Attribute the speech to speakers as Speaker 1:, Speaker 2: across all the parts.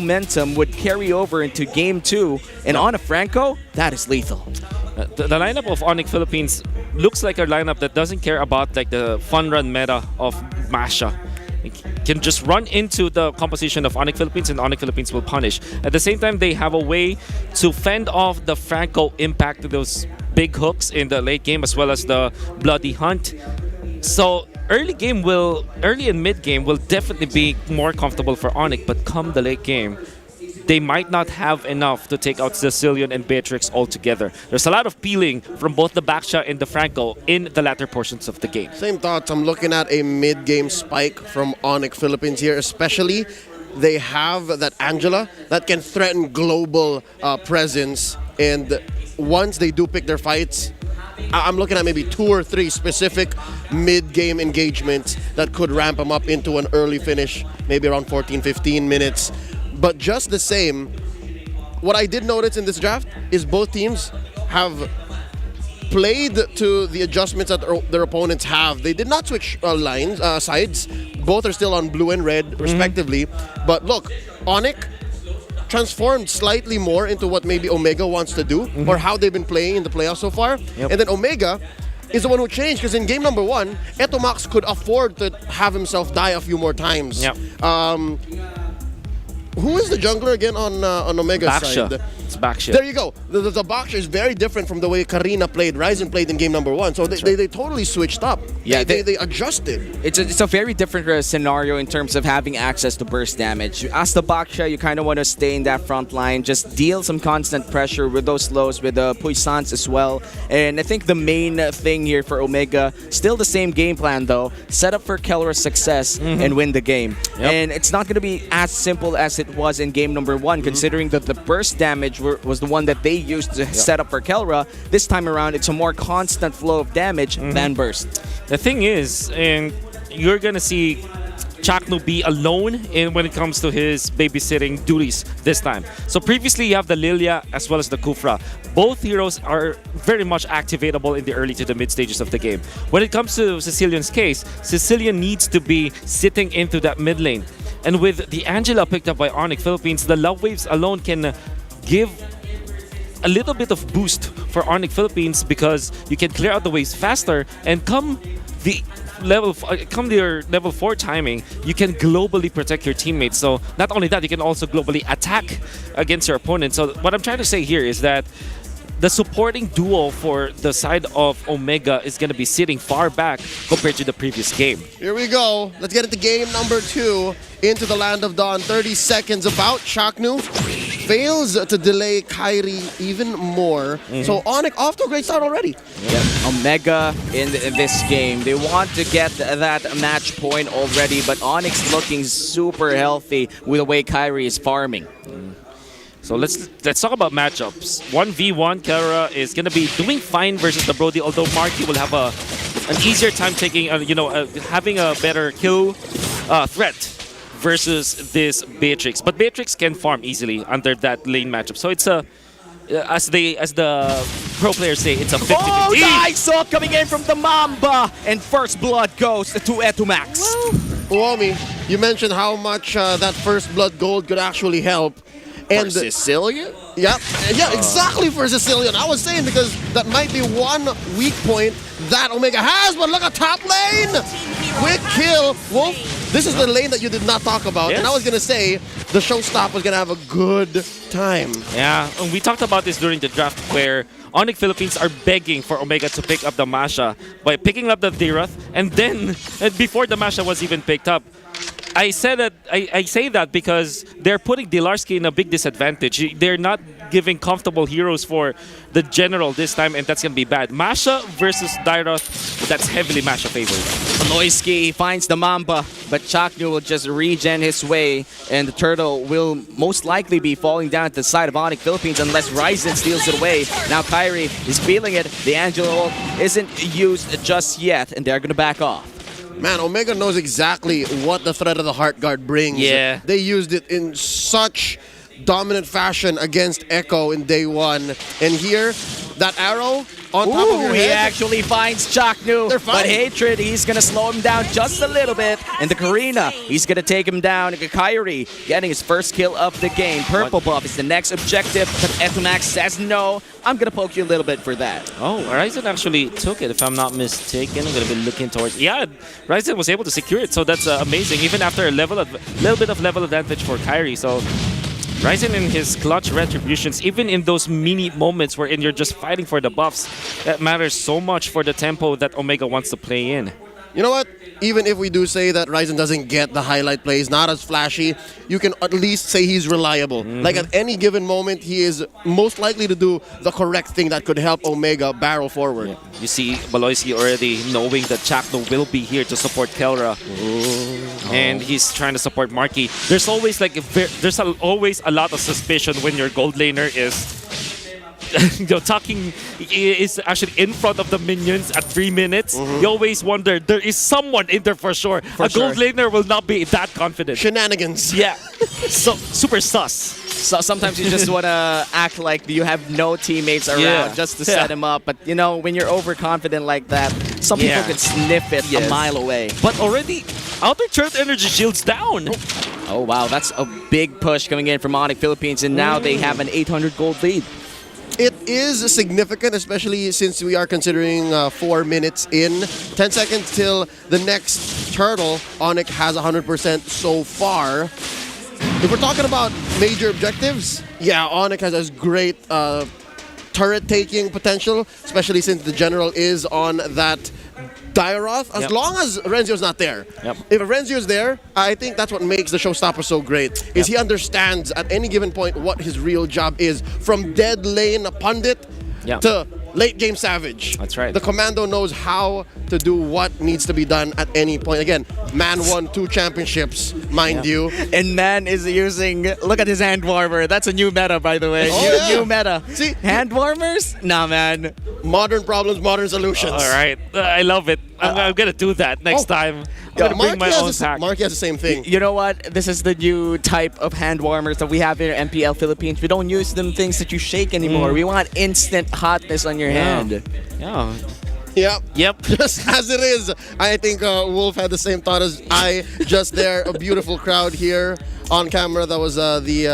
Speaker 1: momentum would carry over into Game 2. And on a Franco, that is lethal.
Speaker 2: The lineup of ONIC Philippines looks like a lineup that doesn't care about like the fun run meta of Masha. It can just run into the composition of ONIC Philippines, and ONIC Philippines will punish. At the same time, they have a way to fend off the Franco impact to those big hooks in the late game, as well as the bloody hunt. So early and mid game will definitely be more comfortable for ONIC, but come the late game, they might not have enough to take out Sicilian and Beatrix altogether. There's a lot of peeling from both the backshot and the Franco in the latter portions of the game.
Speaker 3: Same thoughts. I'm looking at a mid-game spike from ONIC Philippines here, especially they have that Angela that can threaten global presence, and once they do pick their fights, I'm looking at maybe 2 or 3 specific mid-game engagements that could ramp them up into an early finish, maybe around 14-15 minutes. But just the same, what I did notice in this draft is both teams have played to the adjustments that their opponents have. They did not switch sides. Both are still on blue and red, respectively. But look, ONIC transformed slightly more into what maybe Omega wants to do, or how they've been playing in the playoffs so far. And then Omega is the one who changed, because in game number 1, Etomax could afford to have himself die a few more times. Who is the jungler again on Omega's side?
Speaker 2: It's Baksha.
Speaker 3: There you go. The Baksha is very different from the way Karina played, Ryzen played in game number 1. So they totally switched up.
Speaker 1: Yeah,
Speaker 3: they adjusted.
Speaker 1: It's a very different scenario in terms of having access to burst damage. As the Baksha, you kind of want to stay in that front line, just deal some constant pressure with those slows, with the Puissance as well. And I think the main thing here for Omega, still the same game plan though, set up for Kelra's success and win the game. And it's not going to be as simple as it was in game number 1, considering that the burst damage was the one that they used to set up for Kelra. This time around, it's a more constant flow of damage than burst.
Speaker 2: The thing is, and you're gonna see Chaknu be alone when it comes to his babysitting duties this time. So previously you have the Lilia as well as the Kufra. Both heroes are very much activatable in the early to the mid stages of the game. When it comes to Sicilian's case, Sicilian needs to be sitting into that mid lane. And with the Angela picked up by ONIC Philippines, the Love Waves alone can give a little bit of boost for ONIC Philippines, because you can clear out the waves faster, and come your level 4 timing, you can globally protect your teammates. So not only that, you can also globally attack against your opponent. So what I'm trying to say here is that the supporting duo for the side of Omega is going to be sitting far back compared to the previous game.
Speaker 3: Here we go. Let's get into game number 2. Into the Land of Dawn. 30 seconds about. Chaknu fails to delay Kairi even more. So ONIC off to a great start already.
Speaker 1: Omega in this game, they want to get that match point already, but ONIC's looking super healthy with the way Kairi is farming.
Speaker 2: So let's talk about matchups. 1v1, Kelra is going to be doing fine versus the Brody, although Marky will have an easier time taking, having a better kill threat versus this Beatrix. But Beatrix can farm easily under that lane matchup. So it's a, as the pro players say, it's a 50-50.
Speaker 1: Oh, nice hook coming in from the Mamba, and first blood goes to Etomax.
Speaker 3: Uomi, you mentioned how much that first blood gold could actually help.
Speaker 1: And Sicilian?
Speaker 3: Yeah, exactly for Sicilian. I was saying, because that might be one weak point that Omega has, but look at top lane! Quick kill. Wolf, this is the lane that you did not talk about. Yes. And I was going to say, the showstopper was going to have a good time.
Speaker 2: Yeah, and we talked about this during the draft, where ONIC Philippines are begging for Omega to pick up the Masha by picking up the Dirath, and then, before the Masha was even picked up, I say that because they're putting Dilarsky in a big disadvantage. They're not giving comfortable heroes for the general this time, and that's going to be bad. Masha versus Dirath, that's heavily Masha favored.
Speaker 1: Aloyski finds the Mamba, but Chaknu will just regen his way, and the Turtle will most likely be falling down at the side of ONIC Philippines unless Ryzen steals it away. Now Kairi is feeling it. The Angela ult isn't used just yet, and they're going to back off.
Speaker 3: Man, Omega knows exactly what the threat of the Heart Guard brings.
Speaker 2: Yeah.
Speaker 3: They used it in such dominant fashion against Echo in day 1. And here, that arrow on top of your
Speaker 1: He
Speaker 3: head.
Speaker 1: actually finds Chaknu.
Speaker 3: They're fine.
Speaker 1: But Hatred, he's going to slow him down just a little bit. And the Karina, he's going to take him down. Kyrie getting his first kill of the game. Purple buff is the next objective, but Etomax says no. I'm going to poke you a little bit for that.
Speaker 2: Oh, Ryzen actually took it, if I'm not mistaken. I'm going to be looking towards... Yeah, Ryzen was able to secure it, so that's amazing. Even after a little bit of level advantage for Kyrie. So Ryzen in his clutch retributions, even in those mini moments wherein you're just fighting for the buffs, that matters so much for the tempo that Omega wants to play in.
Speaker 3: You know what? Even if we do say that Ryzen doesn't get the highlight plays, not as flashy, you can at least say he's reliable. Like at any given moment, he is most likely to do the correct thing that could help Omega barrel forward.
Speaker 2: Yeah. You see Baloyski already knowing that Chakno will be here to support Kelra. And he's trying to support Marky. There's always always a lot of suspicion when your gold laner is is actually in front of the minions at 3 minutes. You always wonder, there is someone in there for sure. A gold laner will not be that confident.
Speaker 3: Shenanigans.
Speaker 2: Yeah. So super sus.
Speaker 1: So sometimes you just want to act like you have no teammates around just to set him up. But, you know, when you're overconfident like that, some people could sniff it a mile away.
Speaker 2: But already, Outer Turret Energy Shield's down.
Speaker 1: Oh, wow. That's a big push coming in from ONIC Philippines. And now they have an 800 gold lead.
Speaker 3: It is significant, especially since we are considering 4 minutes in. 10 seconds till the next turtle. ONIC has 100% so far. If we're talking about major objectives, yeah, ONIC has great turret taking potential, especially since the general is on that Dairoth, as long as Renzio's not there. If Renzio's there, I think that's what makes the showstopper so great, is he understands at any given point what his real job is. From dead lane pundit to late game savage.
Speaker 2: That's right.
Speaker 3: The commando knows how to do what needs to be done at any point. Again, Man won 2 championships, mind you.
Speaker 1: And Man is using, look at his hand warmer. That's a new meta, by the way. New meta.
Speaker 3: See,
Speaker 1: hand warmers? Nah, man.
Speaker 3: Modern problems, modern solutions.
Speaker 2: All right. I love it. I'm going to do that next time. I'm going to bring my own pack.
Speaker 3: Marky has the same thing.
Speaker 1: You know what? This is the new type of hand warmers that we have here at MPL Philippines. We don't use them things that you shake anymore. We want instant hotness on your hand.
Speaker 2: Yeah.
Speaker 3: Yep. Just as it is. I think Wolf had the same thought as I just there. A beautiful crowd here on camera. That was the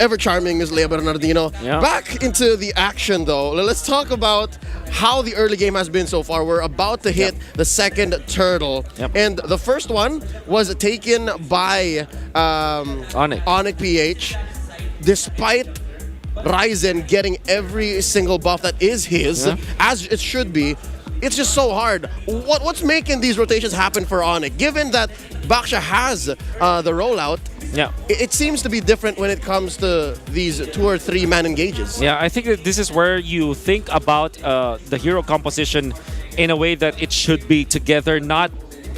Speaker 3: ever charming Ms. Lea Bernardino. Back into the action though. Let's talk about how the early game has been so far. We're about to hit the second turtle. And the first one was taken by ONIC PH. Despite Ryzen getting every single buff that is his, as it should be, it's just so hard. What's making these rotations happen for ONIC? Given that Baksha has the rollout, it seems to be different when it comes to these 2 or 3 man engages.
Speaker 2: Yeah, I think that this is where you think about the hero composition in a way that it should be together, not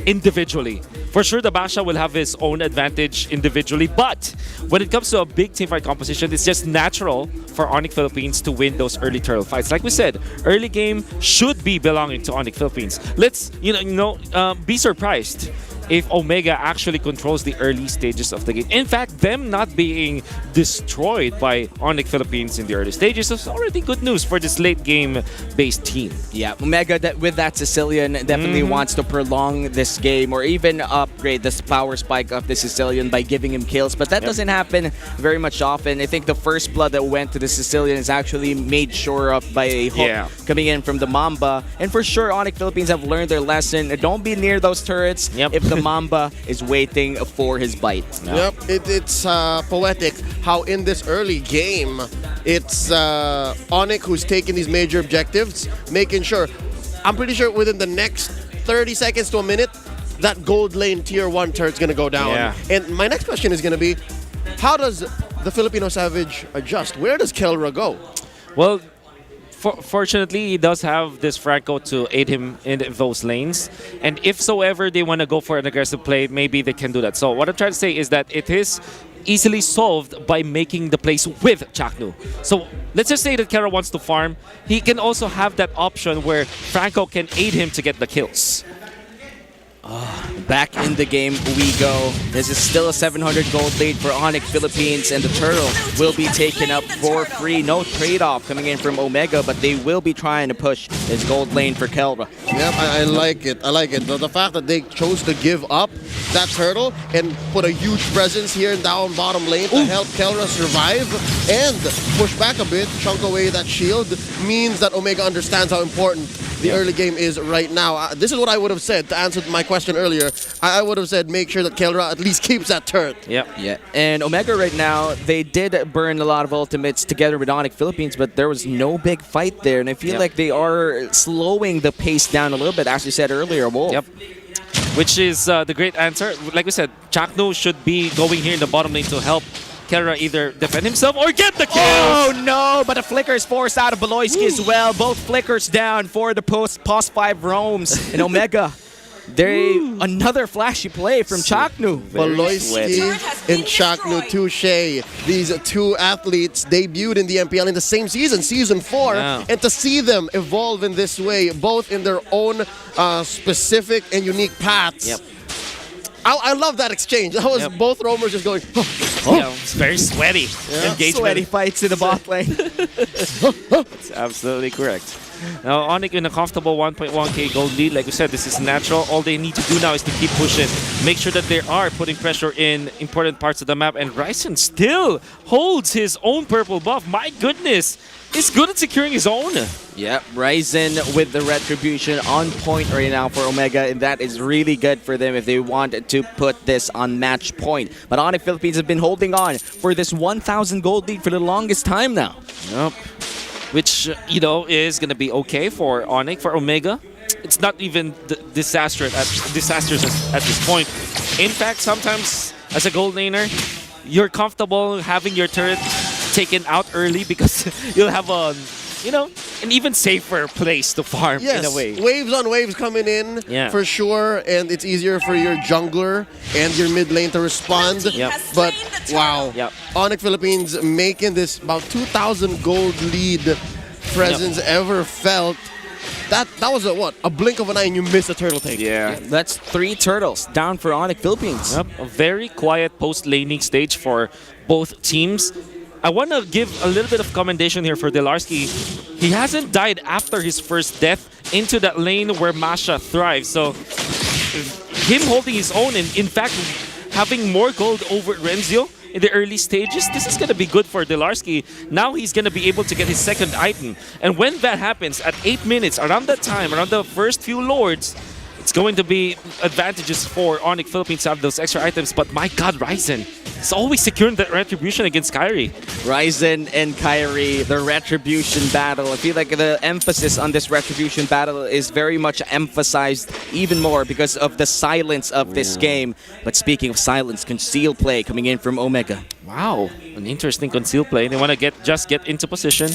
Speaker 2: individually. For sure, the Basha will have his own advantage individually, but when it comes to a big teamfight composition, it's just natural for ONIC Philippines to win those early turtle fights. Like we said, early game should be belonging to ONIC Philippines. Let's be surprised if Omega actually controls the early stages of the game. In fact, them not being destroyed by ONIC Philippines in the early stages is already good news for this late game based team.
Speaker 1: Yeah, Omega with that Sicilian definitely wants to prolong this game or even upgrade this power spike of the Sicilian by giving him kills, but that doesn't happen very much often. I think the first blood that went to the Sicilian is actually made sure of by a hook coming in from the Mamba. And for sure, ONIC Philippines have learned their lesson. Don't be near those turrets if the Mamba is waiting for his bite.
Speaker 3: It's poetic how in this early game, it's ONIC who's taking these major objectives, making sure, I'm pretty sure within the next 30 seconds to a minute, that gold lane tier 1 turret's going to go down. And my next question is going to be, how does the Filipino Savage adjust? Where does Kelra go?
Speaker 2: Well, fortunately, he does have this Franco to aid him in those lanes. And if so ever they want to go for an aggressive play, maybe they can do that. So what I'm trying to say is that it is easily solved by making the plays with Chaknu. So let's just say that Kera wants to farm. He can also have that option where Franco can aid him to get the kills.
Speaker 1: Back in the game we go. This is still a 700 gold lead for ONIC Philippines, and the turtle will be taken up for free. No trade-off coming in from Omega, but they will be trying to push this gold lane for Kelra.
Speaker 3: Yep, I like it. I like it. The fact that they chose to give up that turtle and put a huge presence here down bottom lane to help Kelra survive and push back a bit, chunk away that shield, means that Omega understands how important the early game is right now. This is what I would have said to answer my question earlier. I would have said make sure that Kelra at least keeps that turret.
Speaker 2: Yep.
Speaker 1: Yeah, and Omega right now, they did burn a lot of ultimates together with ONIC Philippines, but there was no big fight there, and I feel like they are slowing the pace down a little bit, as you said earlier, Wolf.
Speaker 2: Yep. Which is the great answer. Like we said, Chakno should be going here in the bottom lane to help Kelra either defend himself or get the kill.
Speaker 1: Oh no, but a flicker is forced out of Beloyski as well. Both flickers down for the post 5 roams in Omega. Another flashy play from Chaknu.
Speaker 3: Beloyski and Chaknu, touche. These two athletes debuted in the MPL in the same season, Season 4.
Speaker 2: Wow.
Speaker 3: And to see them evolve in this way, both in their own specific and unique paths.
Speaker 2: Yep.
Speaker 3: I love that exchange. That was both roamers just going,
Speaker 2: Yeah, it's very sweaty. Engagement.
Speaker 1: Sweaty fights in the bot lane.
Speaker 2: That's absolutely correct. Now, ONIC in a comfortable 1.1k gold lead. Like we said, this is natural. All they need to do now is to keep pushing. Make sure that they are putting pressure in important parts of the map. And Ryzen still holds his own purple buff. My goodness. He's good at securing his own.
Speaker 1: Yep, Ryzen with the retribution on point right now for Omega, and that is really good for them if they want to put this on match point. But ONIC Philippines have been holding on for this 1,000 gold lead for the longest time now.
Speaker 2: Yep. Which, you know, is going to be okay for ONIC. For Omega, it's not even disastrous at this point. In fact, sometimes as a gold laner, you're comfortable having your turret taken out early because you'll have an even safer place to farm in a way.
Speaker 3: Waves on waves coming in for sure, and it's easier for your jungler and your mid lane to respond. But wow, ONIC Philippines making this about 2,000 gold lead presence ever felt. That was a blink of an eye and you miss a turtle take.
Speaker 1: Yeah, that's 3 turtles down for ONIC Philippines.
Speaker 2: Yep. A very quiet post-laning stage for both teams. I want to give a little bit of commendation here for Delarski. He hasn't died after his first death into that lane where Masha thrives. So him holding his own and in fact having more gold over Renzio in the early stages, this is going to be good for Delarski. Now he's going to be able to get his second item. And when that happens at 8 minutes, around that time, around the first few lords, it's going to be advantages for ONIC Philippines to have those extra items. But my God, Ryzen is always securing that retribution against Kyrie.
Speaker 1: Ryzen and Kyrie, the retribution battle. I feel like the emphasis on this retribution battle is very much emphasized even more because of the silence of this game. But speaking of silence, conceal play coming in from Omega.
Speaker 2: Wow, an interesting conceal play. They want to just get into position.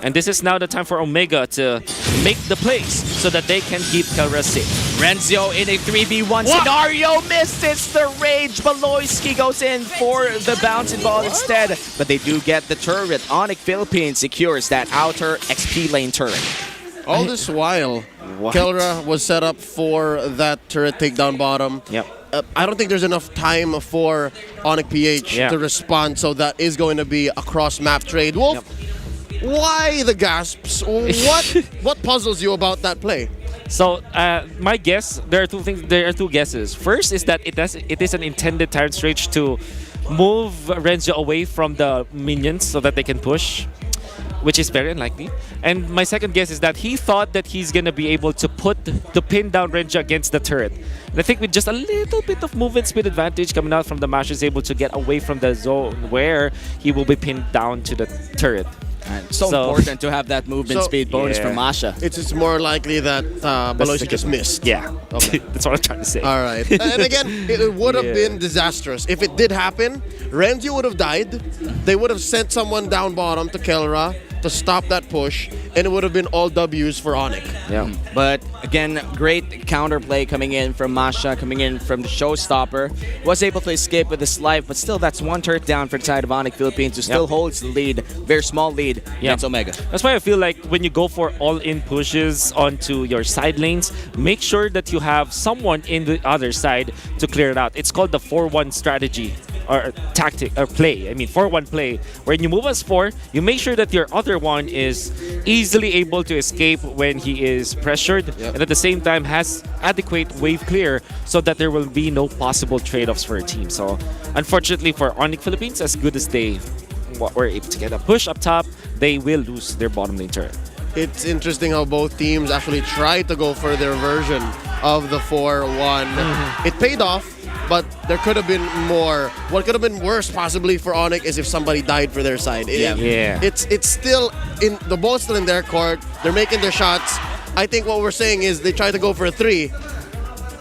Speaker 2: And this is now the time for Omega to make the plays so that they can keep Kelra safe.
Speaker 1: Renzio in a 3v1 scenario misses the rage. Beloyski goes in for the bouncing ball instead. But they do get the turret. ONIC Philippines secures that outer XP lane turret.
Speaker 3: All this while, Kelra was set up for that turret takedown bottom.
Speaker 2: Yep.
Speaker 3: I don't think there's enough time for ONIC PH to respond, so that is going to be a cross-map trade. Wolf, why the gasps? What puzzles you about that play?
Speaker 2: So my guess, there are two things. There are two guesses. First is that it is an intended Tyrant's Rage to move Renzio away from the minions so that they can push, which is very unlikely. And my second guess is that he thought that he's gonna be able to pin down Renzio against the turret. And I think with just a little bit of movement speed advantage coming out from the Mash, is able to get away from the zone where he will be pinned down to the turret.
Speaker 1: So important to have that movement speed bonus from Masha.
Speaker 3: It's more likely that Beloyski just missed.
Speaker 2: Yeah, okay. That's what I'm trying to say.
Speaker 3: All right. And again, it would have been disastrous. If it did happen, Renzio would have died. They would have sent someone down bottom to Kelra. to stop that push, and it would have been all W's for ONIC.
Speaker 2: Yeah.
Speaker 1: But again, great counterplay coming in from Masha, coming in from the showstopper. Was able to escape with his life, but still that's one turret down for the side of ONIC Philippines, who still holds the lead, very small lead against Omega.
Speaker 2: That's why I feel like when you go for all-in pushes onto your side lanes, make sure that you have someone in the other side to clear it out. It's called the 4-1 strategy or tactic or play. I mean 4-1 play. When you move as 4, you make sure that your other one is easily able to escape when he is pressured, and at the same time has adequate wave clear so that there will be no possible trade-offs for a team. So unfortunately for ONIC Philippines, as good as they were able to get a push up top, they will lose their bottom lane turret.
Speaker 3: It's interesting how both teams actually tried to go for their version of the 4-1. It paid off, but there could have been more. What could have been worse possibly for ONIC is if somebody died for their side. It's still in the ball's still in their court. They're making their shots. I think what we're saying is they try to go for a 3.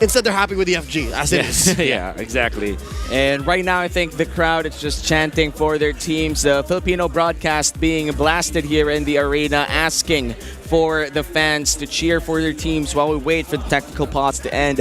Speaker 3: Instead, they're happy with the FG, as it is.
Speaker 2: Yeah, exactly.
Speaker 1: And right now, I think the crowd is just chanting for their teams. The Filipino broadcast being blasted here in the arena, asking for the fans to cheer for their teams while we wait for the technical pause to end.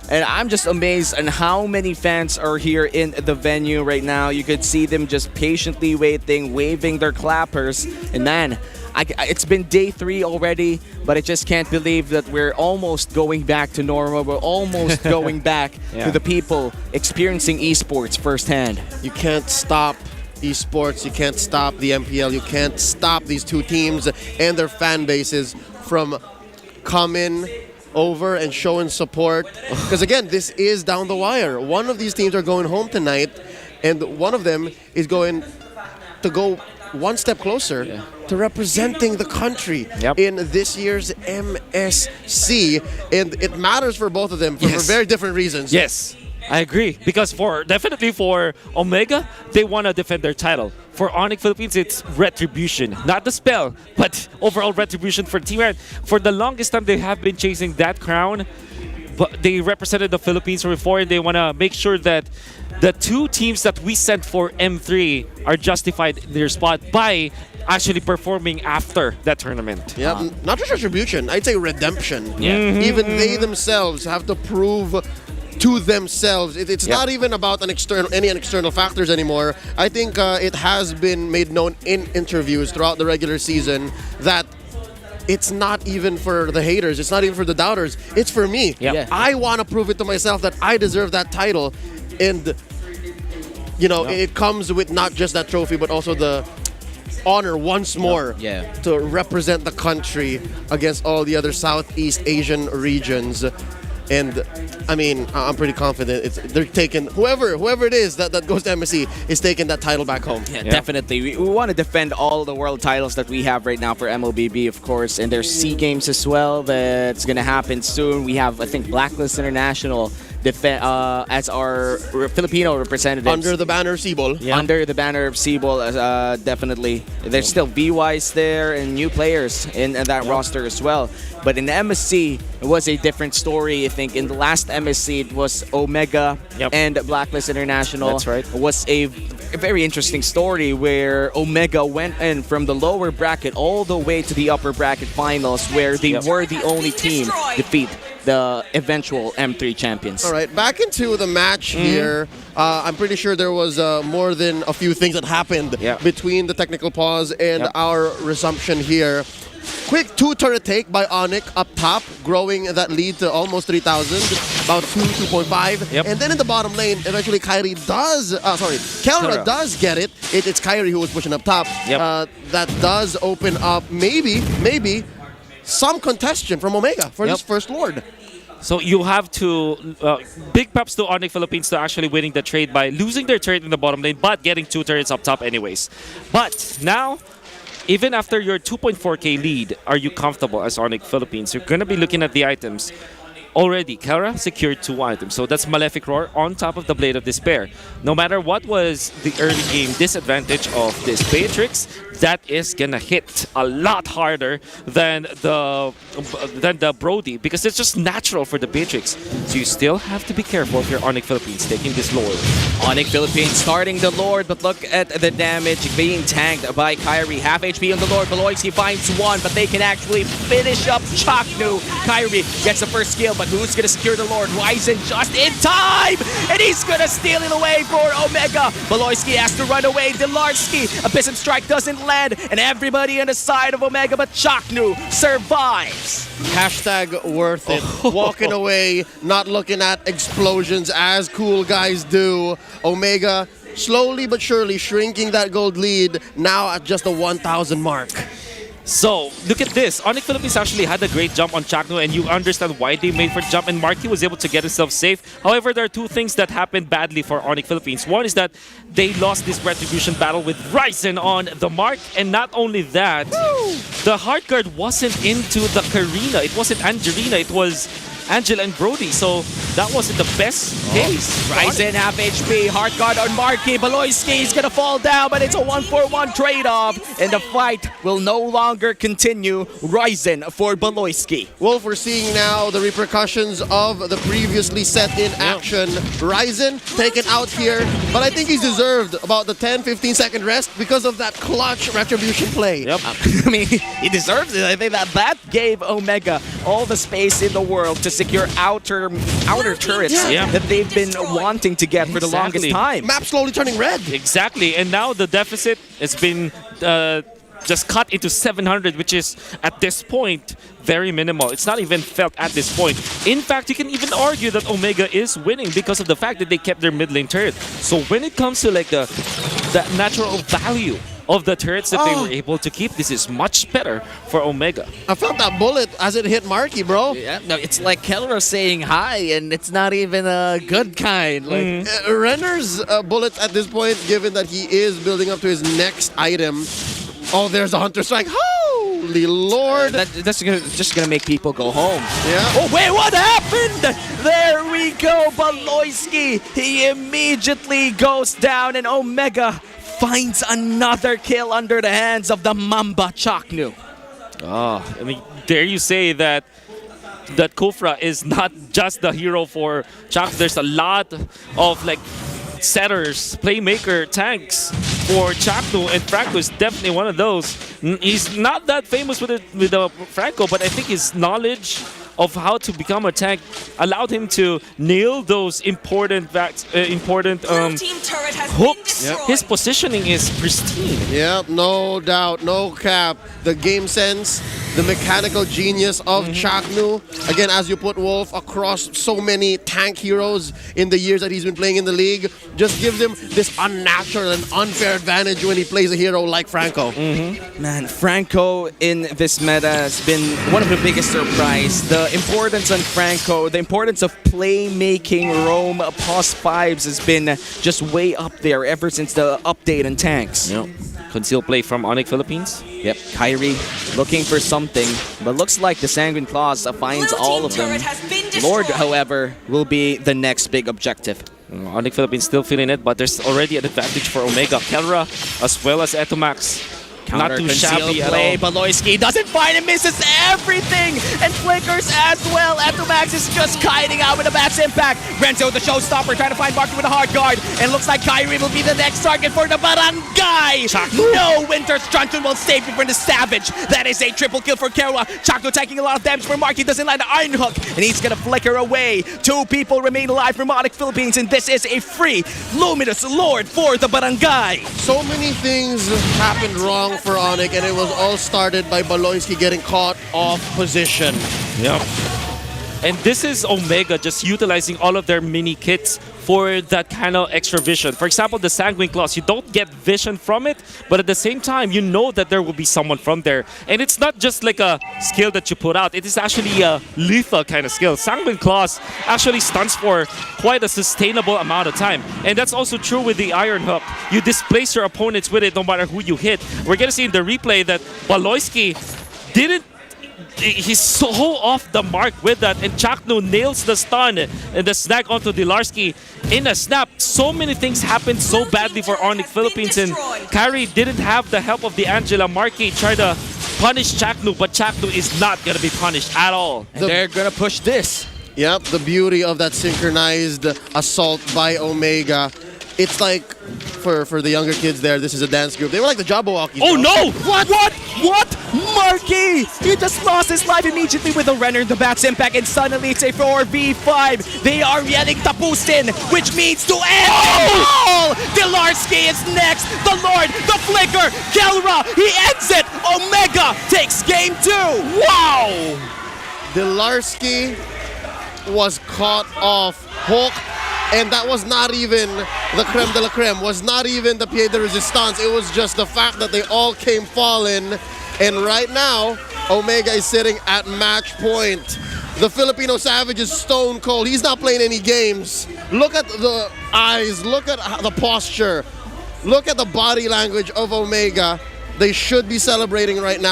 Speaker 1: And I'm just amazed on how many fans are here in the venue right now. You could see them just patiently waiting, waving their clappers. And man, it's been day 3 already, but I just can't believe that we're almost going back to normal. We're almost going back to the people experiencing esports firsthand.
Speaker 3: You can't stop esports. You can't stop the MPL. You can't stop these two teams and their fan bases from coming over and showing support. Because again, this is down the wire. One of these teams are going home tonight, and one of them is going to go one step closer to representing the country in this year's MSC. And it matters for both of them for very different reasons.
Speaker 2: Yes, I agree. Because definitely for Omega, they want to defend their title. For ONIC Philippines, it's retribution. Not the spell, but overall retribution for Team Red. For the longest time, they have been chasing that crown. But they represented the Philippines before, and they want to make sure that the 2 teams that we sent for M3 are justified in their spot by actually performing after that tournament.
Speaker 3: Yeah, not just retribution, I'd say redemption. Even they themselves have to prove to themselves. It's not even about any external factors anymore. I think it has been made known in interviews throughout the regular season that it's not even for the haters. It's not even for the doubters. It's for me. I want to prove it to myself that I deserve that title. And, you know, it comes with not just that trophy, but also the honor once more to represent the country against all the other Southeast Asian regions. And I mean, I'm pretty confident they're taking whoever it is that goes to MSC is taking that title back home.
Speaker 1: Yeah, definitely. We want to defend all the world titles that we have right now for MLBB, of course, and there's SEA Games as well that's going to happen soon. We have, I think, Blacklist International as our Filipino representatives.
Speaker 3: Under the banner of Cebol.
Speaker 1: Under the banner of Cebol, definitely. There's still VYs there and new players in that roster as well. But in the MSC, it was a different story. I think in the last MSC, it was Omega and Blacklist International.
Speaker 2: That's right.
Speaker 1: It was a very interesting story where Omega went in from the lower bracket all the way to the upper bracket finals, where they were the only team defeat the eventual M3 champions.
Speaker 3: All right, back into the match here. I'm pretty sure there was more than a few things that happened between the technical pause and our resumption here. Quick 2-turret take by ONIC up top, growing that lead to almost 3,000, about 2.5. And then in the bottom lane, eventually Kelra does get it. It's Kyrie who was pushing up top. That does open up maybe some contention from Omega for this first Lord.
Speaker 2: So you have to, big props to ONIC Philippines to actually winning the trade by losing their turret in the bottom lane, but getting 2 turrets up top anyways. But now, even after your 2.4k lead, are you comfortable as ONIC Philippines? You're going to be looking at the items. Already, Kelra secured 2 items. So that's Malefic Roar on top of the Blade of Despair. No matter what was the early game disadvantage of this Beatrix, that is gonna hit a lot harder than the Brody, because it's just natural for the Beatrix. So you still have to be careful if you're ONIC Philippines taking this Lord.
Speaker 1: ONIC Philippines starting the Lord, but look at the damage being tanked by Kyrie. Half HP on the Lord. Beloyski finds one, but they can actually finish up Chaknu. Kyrie gets the first kill, but who's going to secure the Lord? Ryzen just in time, and he's going to steal it away for Omega. Beloyski has to run away. Delarski, Abyssum Strike doesn't land, and everybody on the side of Omega, but Chaknu survives.
Speaker 3: Hashtag worth it. Walking away, not looking at explosions as cool guys do. Omega slowly but surely shrinking that gold lead, now at just the 1,000 mark.
Speaker 2: So, look at this. ONIC Philippines actually had a great jump on Chakno, and you understand why they made for the jump, and Marky was able to get himself safe. However, there are two things that happened badly for ONIC Philippines. One is that they lost this retribution battle with Ryzen on the mark, and not only that, the hard guard wasn't into the Karina. It wasn't Angelina, it was Angela and Brody, so that wasn't the best case.
Speaker 1: Ryzen half HP, hard guard on Marky. Beloyski is gonna fall down, but it's a 1-for-1 trade-off, and the fight will no longer continue. Ryzen for Beloyski.
Speaker 3: Wolf, we're seeing now the repercussions of the previously set in action. Ryzen taken out here, but I think he's deserved about the 10-15 second rest because of that clutch retribution play.
Speaker 2: Yep.
Speaker 1: I mean, he deserves it. I think that gave Omega all the space in the world to secure outer turrets that they've been wanting to get for the longest time.
Speaker 3: Map slowly turning red.
Speaker 2: Exactly, and now the deficit has been just cut into 700, which is at this point very minimal. It's not even felt at this point. In fact, you can even argue that Omega is winning because of the fact that they kept their mid lane turret. So when it comes to like the natural value of the turrets that they were able to keep, this is much better for Omega.
Speaker 3: I felt that bullet as it hit Marky, bro.
Speaker 1: Yeah, no, it's like Kelra saying hi, and it's not even a good kind. Like,
Speaker 3: Renner's bullets at this point, given that he is building up to his next item. Oh, there's a Hunter Strike. Holy Lord.
Speaker 1: That's just gonna make people go home.
Speaker 3: Yeah.
Speaker 1: Oh, wait, what happened? There we go, Beloyski. He immediately goes down, and Omega finds another kill under the hands of the Mamba Chaknu.
Speaker 2: I mean, dare you say that Kufra is not just the hero for Chak. There's a lot of like setters, playmaker, tanks for Chakno, and Franco is definitely one of those. He's not that famous with Franco, but I think his knowledge of how to become a tank allowed him to nail those important hooks.
Speaker 4: Yep.
Speaker 2: His positioning is pristine.
Speaker 3: Yep, no doubt, no cap. The game sense, the mechanical genius of Chaknu. Again, as you put Wolf across so many tank heroes in the years that he's been playing in the league, just gives him this unnatural and unfair advantage when he plays a hero like Franco.
Speaker 1: Man, Franco in this meta has been one of the biggest surprise. The importance on Franco, the importance of playmaking roam plus 5s has been just way up there ever since the update in tanks.
Speaker 2: Yep. Concealed play from ONIC Philippines.
Speaker 1: Yep, Kyrie looking for something, but looks like the Sanguine Claws finds all of them. Lord, however, will be the next big objective.
Speaker 2: ONIC Philippines still feeling it, but there's already an advantage for Omega. Kelra as well as Etomax. Not too shabby at
Speaker 1: play.
Speaker 2: all.
Speaker 1: Beloyski doesn't find and misses everything, and flickers as well. Etomax is just kiting out with a max impact. Renzo, the showstopper, trying to find Marky with a hard guard, and looks like Kyrie will be the next target for the Barangay. No, Winter's Truncheon will save you from the Savage. That is a triple kill for Kerwa. Chakno taking a lot of damage for Marky, doesn't land the Iron Hook, and he's gonna flicker away. 2 people remain alive from ONIC Philippines, and this is a free Luminous Lord for the Barangay.
Speaker 3: So many things happened wrong for ONIC, and it was all started by Beloyski getting caught off position.
Speaker 2: Yep. And this is Omega just utilizing all of their mini kits for that kind of extra vision. For example, the Sanguine Claws, you don't get vision from it, but at the same time, you know that there will be someone from there. And it's not just like a skill that you put out, it is actually a lethal kind of skill. Sanguine Claws actually stuns for quite a sustainable amount of time. And that's also true with the Iron Hook. You displace your opponents with it no matter who you hit. We're gonna see in the replay that Beloyski didn't he's so off the mark with that, and Chakno nails the stun and the snag onto Dilarski in a snap. So many things happened so badly for ONIC Philippines, and Kyrie didn't have the help of the Angela. Marky tried to punish Chakno, but Chakno is not going to be punished at all.
Speaker 1: And they're going to push this.
Speaker 3: Yep, the beauty of that synchronized assault by Omega. It's like, for the younger kids there, this is a dance group. They were like the Jabberwockies.
Speaker 2: Oh no!
Speaker 1: What? Marky! He just lost his life immediately with a runner in the back's impact, and suddenly it's a 4v5. They are yelling Tapusin, which means to end it all! Dilarski is next. The Lord, the Flicker, Kelra, he ends it! Omega takes game 2! Wow!
Speaker 3: Dilarski was caught off hook, and that was not even the creme de la creme, was not even the pied de resistance. It was just the fact that they all came falling, and right now Omega is sitting at match point. The Filipino Savage is stone cold. He's not playing any games. Look at the eyes, look at the posture, look at the body language of Omega. They should be celebrating right now.